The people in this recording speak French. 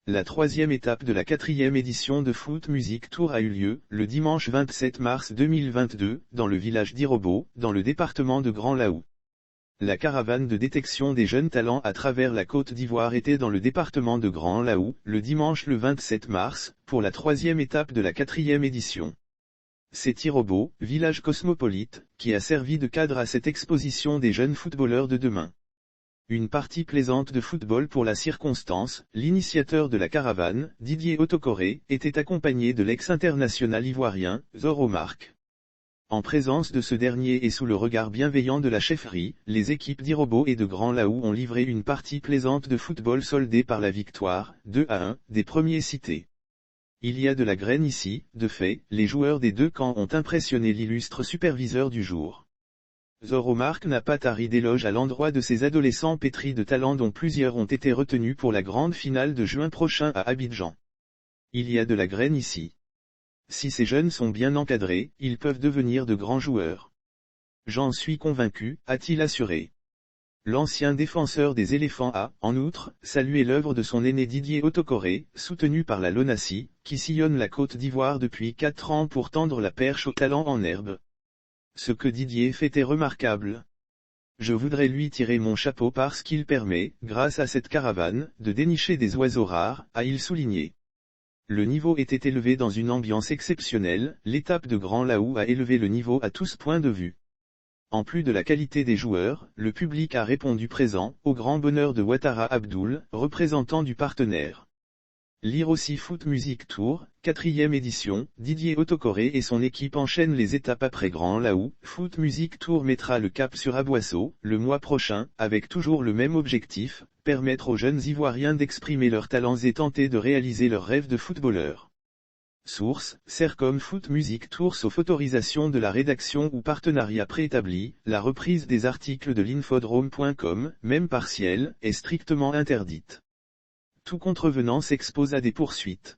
La troisième étape de la 4e édition de Foot Music Tour a eu lieu, le dimanche 27 mars 2022, dans le village d'Irobo, dans le département de Grand Laou. La caravane de détection des jeunes talents à travers la Côte d'Ivoire était dans le département de Grand Laou, le dimanche le 27 mars, pour la troisième étape de la 4e édition. C'est Irobo, village cosmopolite, qui a servi de cadre à cette exposition des jeunes footballeurs de demain. Une partie plaisante de football pour la circonstance, l'initiateur de la caravane, Didier Otokoré, était accompagné de l'ex-international ivoirien, Zoro Mark. En présence de ce dernier et sous le regard bienveillant de la chefferie, les équipes d'Irobo et de Grand Laou ont livré une partie plaisante de football soldée par la victoire, 2-1, des premiers cités. Il y a de la graine ici, de fait, les joueurs des deux camps ont impressionné l'illustre superviseur du jour. Zoro Mark n'a pas tari d'éloges à l'endroit de ces adolescents pétris de talent dont plusieurs ont été retenus pour la grande finale de juin prochain à Abidjan. Il y a de la graine ici. Si ces jeunes sont bien encadrés, ils peuvent devenir de grands joueurs. J'en suis convaincu, a-t-il assuré. L'ancien défenseur des éléphants a, en outre, salué l'œuvre de son aîné Didier Otokoré, soutenu par la LONASI, qui sillonne la Côte d'Ivoire depuis 4 ans pour tendre la perche aux talents en herbe. Ce que Didier fait est remarquable. Je voudrais lui tirer mon chapeau parce qu'il permet, grâce à cette caravane, de dénicher des oiseaux rares, a-il souligné. Le niveau était élevé dans une ambiance exceptionnelle, l'étape de Grand Laou a élevé le niveau à tous points de vue. En plus de la qualité des joueurs, le public a répondu présent, au grand bonheur de Ouattara Abdoul, représentant du partenaire. Lire aussi Foot Music Tour, 4e édition, Didier Otokoré et son équipe enchaînent les étapes après Grand Laou. Foot Music Tour mettra le cap sur Aboisseau, le mois prochain, avec toujours le même objectif, permettre aux jeunes Ivoiriens d'exprimer leurs talents et tenter de réaliser leurs rêves de footballeurs. Source, Sercom Foot Music Tour sauf autorisation de la rédaction ou partenariat préétabli, la reprise des articles de l'infodrome.com, même partielle, est strictement interdite. Tout contrevenant s'expose à des poursuites.